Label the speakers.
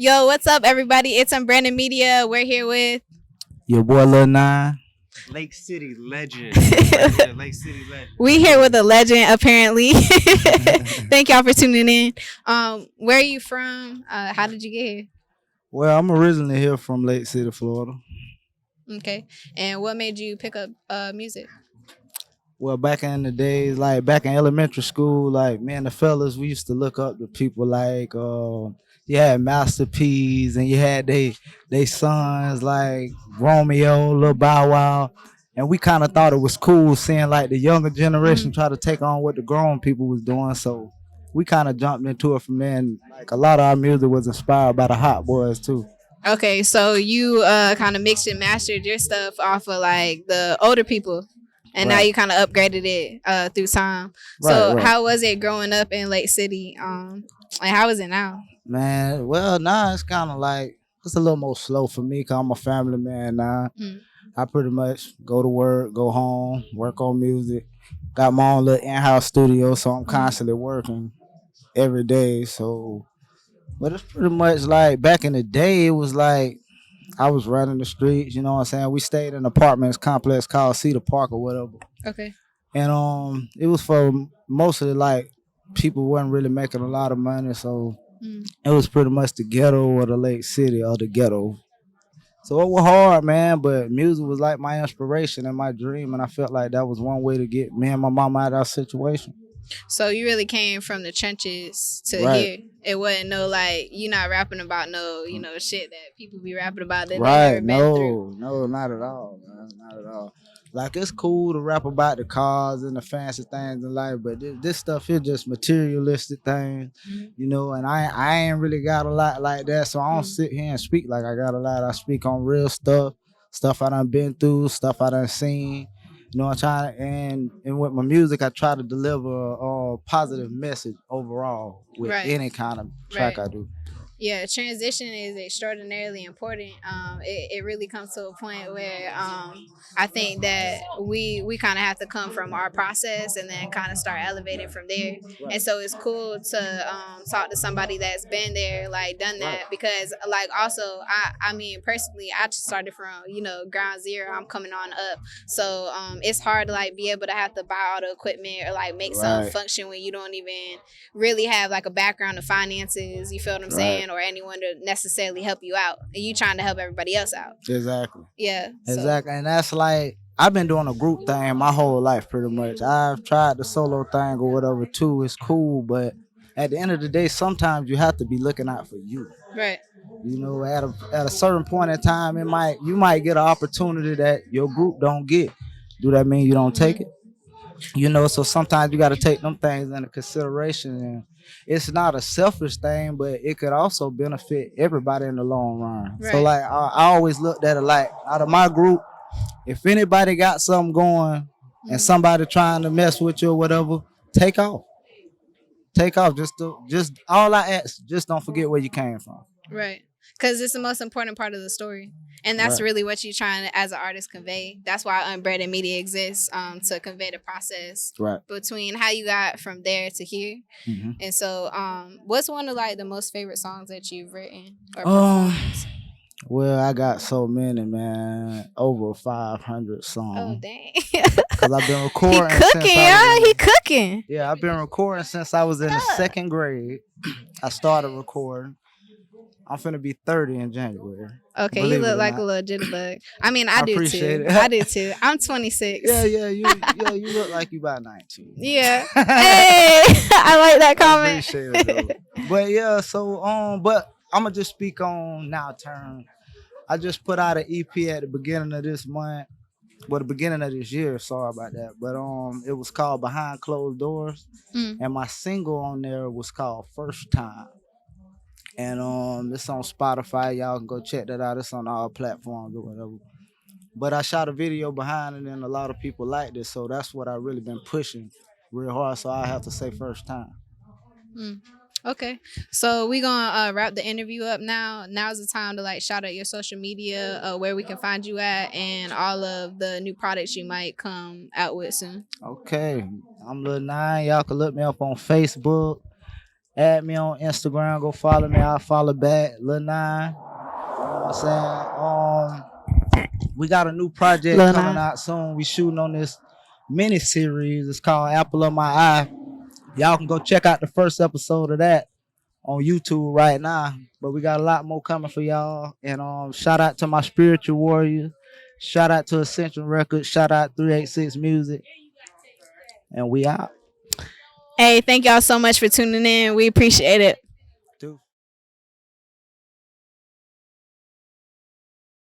Speaker 1: Yo, what's up, everybody? It's Unbrvnded Media. We're here with.
Speaker 2: Your boy Lil Nyne.
Speaker 3: Lake City legend. Lake City legend.
Speaker 1: We here with a legend, apparently. Thank y'all for tuning in. Where are you from? How did you get here?
Speaker 2: Well, I'm originally here from Lake City, Florida.
Speaker 1: Okay. And what made you pick up music?
Speaker 2: Well, back in the days, like back in elementary school, like me and the fellas, we used to look up to people like you had Master P's and you had they sons like Romeo, Lil Bow Wow. And we kind of thought it was cool seeing like the younger generation try to take on what the grown people was doing. So we kind of jumped into it from there. And like a lot of our music was inspired by the Hot Boys too.
Speaker 1: Okay, so you kind of mixed and mastered your stuff off of like the older people. And now you kind of upgraded it through time. So how was it growing up in Lake City? And how is it now?
Speaker 2: Man, well, now it's kind of like, it's a little more slow for me because I'm a family man now. I pretty much go to work, go home, work on music. Got my own little in-house studio, so I'm constantly working every day. So, but it's pretty much like back in the day, it was like I was running the streets, you know what I'm saying? We stayed in an apartments complex called Cedar Park or whatever.
Speaker 1: Okay.
Speaker 2: And it was for mostly like people wasn't really making a lot of money, so it was pretty much the ghetto or the Lake City or the ghetto. So it was hard, man, but music was like my inspiration and my dream, and I felt like that was one way to get me and my mom out of our situation.
Speaker 1: So you really came from the trenches to here. It wasn't no like you not rapping about no shit that people be rapping about that they never been through.
Speaker 2: No, not at all, man, not at all. Like it's cool to rap about the cars and the fancy things in life, but this stuff is just materialistic things, you know. And I ain't really got a lot like that, so I don't sit here and speak like I got a lot. I speak on real stuff I done been through, stuff I done seen. You know, I try and with my music, I try to deliver a positive message overall with any kind of track I do.
Speaker 1: Yeah, transition is extraordinarily important. It really comes to a point where I think that we kind of have to come from our process and then kind of start elevating from there. And so it's cool to talk to somebody that's been there, like done that, because like also I mean personally I just started from ground zero. I'm coming on up, so it's hard to like be able to have to buy all the equipment or like make something function when you don't even really have like a background of finances. You feel what I'm saying? Or anyone to necessarily help you out, and you trying to help everybody else out.
Speaker 2: Exactly.
Speaker 1: Yeah.
Speaker 2: Exactly. And that's like I've been doing a group thing my whole life pretty much. I've tried the solo thing or whatever too. It's cool, but at the end of the day, sometimes you have to be looking out for you.
Speaker 1: Right.
Speaker 2: You know, at a certain point in time, you might get an opportunity that your group don't get. Do that mean you don't take it? You know, so sometimes you got to take them things into consideration, and it's not a selfish thing, but it could also benefit everybody in the long run. So like I always looked at it like out of my group, if anybody got something going and somebody trying to mess with you or whatever, take off. Just all I ask, just don't forget where you came from.
Speaker 1: Right. Because it's the most important part of the story. And that's really what you're trying to, as an artist, convey. That's why Unbrvnded Media exists, to convey the process between how you got from there to here. And so what's one of like the most favorite songs that you've written or performed?
Speaker 2: Well, I got so many, man. Over 500 songs.
Speaker 1: Oh, dang.
Speaker 2: Because I've been recording.
Speaker 1: He cooking.
Speaker 2: Yeah, I've been recording since I was in the second grade. I started recording. I'm finna be 30 in January.
Speaker 1: Okay, you look like a little jitterbug. I mean, I do
Speaker 2: appreciate
Speaker 1: too.
Speaker 2: It.
Speaker 1: I do too. I'm 26.
Speaker 2: Yeah, you look like you about 19.
Speaker 1: Yeah. Hey, I like that comment.
Speaker 2: I appreciate it though. But yeah, so but I'm gonna just speak on Now Turn. I just put out an EP at the beginning of this month. Well, the beginning of this year, sorry about that. But it was called Behind Closed Doors. And my single on there was called First Time. And it's on Spotify. Y'all can go check that out. It's on all platforms or whatever. But I shot a video behind it, and a lot of people liked it. So that's what I really been pushing real hard. So I have to say First Time.
Speaker 1: Okay. So we gonna wrap the interview up now. Now's the time to like shout out your social media, where we can find you at, and all of the new products you might come out with soon.
Speaker 2: Okay. I'm Lil Nyne. Y'all can look me up on Facebook. Add me on Instagram. Go follow me. I'll follow back. Lil Nyne. You know what I'm saying? We got a new project
Speaker 1: Lil
Speaker 2: coming
Speaker 1: Nyne.
Speaker 2: out soon. We shooting on this mini series. It's called Apple of My Eye. Y'all can go check out the first episode of that on YouTube right now. But we got a lot more coming for y'all. And shout out to my spiritual warriors. Shout out to Ascension Records. Shout out 386 Music. And we out.
Speaker 1: Hey, thank y'all so much for tuning in. We appreciate it.